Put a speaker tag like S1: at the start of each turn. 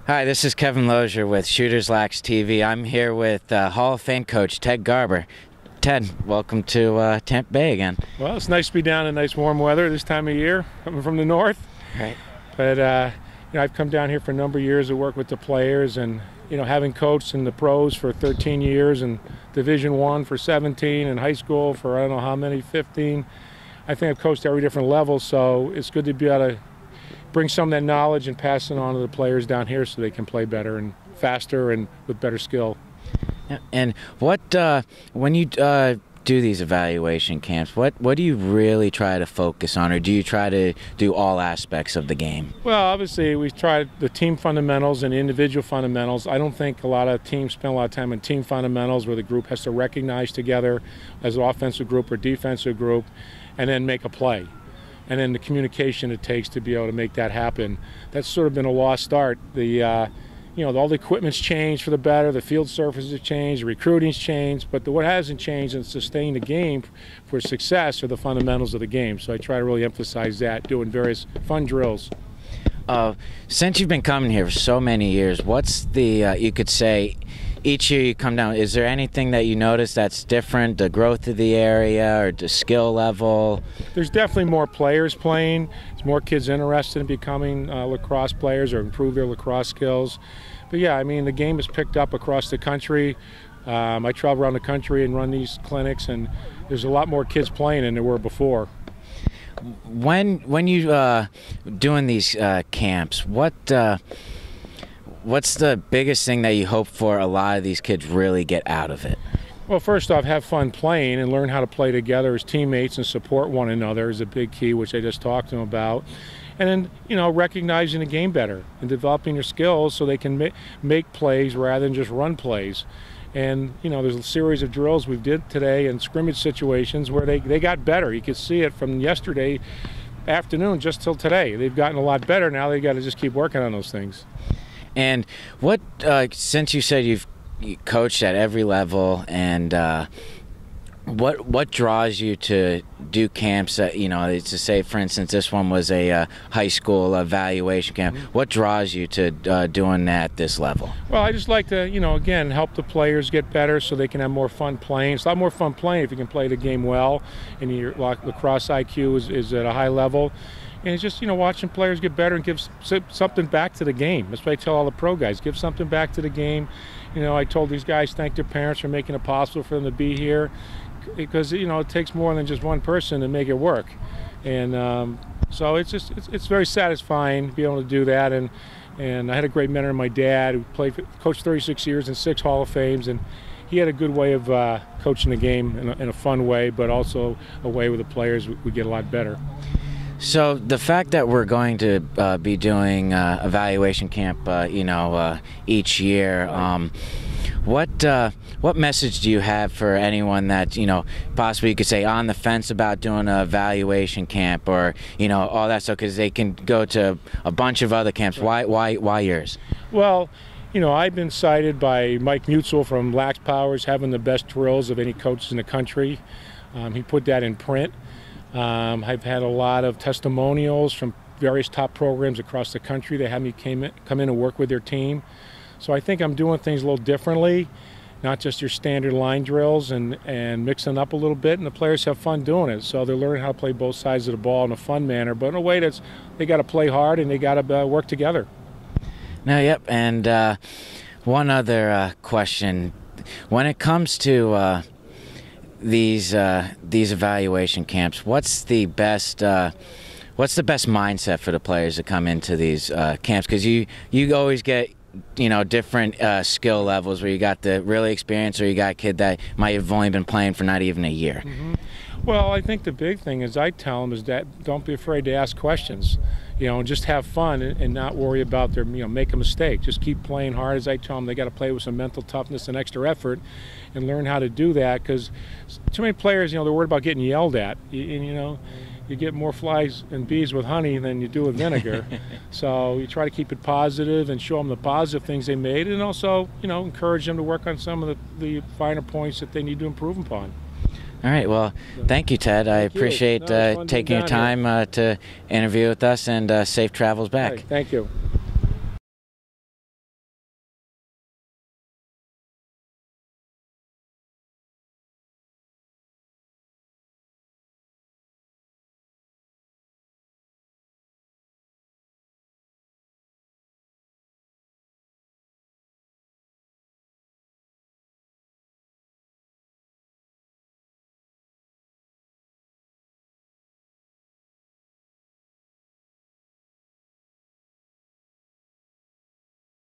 S1: Hi, this is Kevin Lozier with Shooters Lax TV. I'm here with Hall of Fame coach Ted Garber. Ted, welcome to Tampa Bay again.
S2: Well, it's nice to be down in nice warm weather this time of year, coming from the north.
S1: Right.
S2: But I've come down here for a number of years to work with the players, and having coached in the pros for 13 years and Division I for 17 and high school for I don't know how many, 15. I think I've coached every different level, so it's good to be able to bring some of that knowledge and pass it on to the players down here so they can play better and faster and with better skill.
S1: Yeah. And what when you do these evaluation camps, what do you really try to focus on, or do you try to do all aspects of the game?
S2: Well, obviously we try the team fundamentals and individual fundamentals. I don't think a lot of teams spend a lot of time on team fundamentals where the group has to recognize together as an offensive group or defensive group and then make a play. And then the communication it takes to be able to make that happen. That's sort of been a lost art. All the equipment's changed for the better, the field surfaces have changed, the recruiting's changed, but what hasn't changed and sustained the game for success are the fundamentals of the game. So I try to really emphasize that, doing various fun drills.
S1: Since you've been coming here for so many years, what's the, you could say, each year you come down, is there anything that you notice that's different, the growth of the area or the skill level?
S2: There's definitely more players playing. There's more kids interested in becoming lacrosse players or improve their lacrosse skills. But yeah, I mean, the game has picked up across the country. I travel around the country and run these clinics, and there's a lot more kids playing than there were before.
S1: When you doing these camps, what's the biggest thing that you hope for a lot of these kids really get out of it?
S2: Well, first off, have fun playing and learn how to play together as teammates and support one another is a big key, which I just talked to them about. And then, recognizing the game better and developing their skills so they can make plays rather than just run plays. And, there's a series of drills we did today in scrimmage situations where they got better. You could see it from yesterday afternoon just till today. They've gotten a lot better. Now they've got to just keep working on those things.
S1: And what, since you said you coached at every level, and what draws you to do camps? To say, for instance, this one was a high school evaluation camp. What draws you to doing that at this level?
S2: Well, I just like to, again, help the players get better so they can have more fun playing. It's a lot more fun playing if you can play the game well, and your lacrosse IQ is at a high level. And it's just, watching players get better and give something back to the game. That's what I tell all the pro guys. Give something back to the game. I told these guys thank their parents for making it possible for them to be here, because, it takes more than just one person to make it work. And so it's very satisfying to be able to do that. And I had a great mentor, my dad, who coached 36 years in 6 Hall of Fames, and he had a good way of coaching the game in a fun way, but also a way where the players would get a lot better.
S1: So the fact that we're going to be doing evaluation camp, each year, what message do you have for anyone that possibly you could say on the fence about doing an evaluation camp, or all that stuff, because they can go to a bunch of other camps?
S2: Right.
S1: Why yours?
S2: Well, I've been cited by Mike Mutzel from Lax Powers having the best drills of any coaches in the country. He put that in print. I've had a lot of testimonials from various top programs across the country. They had me come in and work with their team. So I think I'm doing things a little differently, not just your standard line drills, and mixing up a little bit, and the players have fun doing it. So they're learning how to play both sides of the ball in a fun manner, but in a way that's, they got to play hard and they got to work together.
S1: Now, yep, and one other question. When it comes to these evaluation camps, what's the best mindset for the players to come into these camps? Because you always get different skill levels, where you got the really experienced, or you got a kid that might have only been playing for not even a year.
S2: Mm-hmm. Well, I think the big thing is I tell them is that don't be afraid to ask questions, and just have fun and not worry about their, make a mistake. Just keep playing hard. As I tell them, they got to play with some mental toughness and extra effort, and learn how to do that, because too many players, they're worried about getting yelled at. You get more flies and bees with honey than you do with vinegar. So you try to keep it positive and show them the positive things they made, and also, encourage them to work on some of the finer points that they need to improve upon.
S1: All right. Well, thank you, Ted. I appreciate taking your time to interview with us, and safe travels back.
S2: Right, thank you.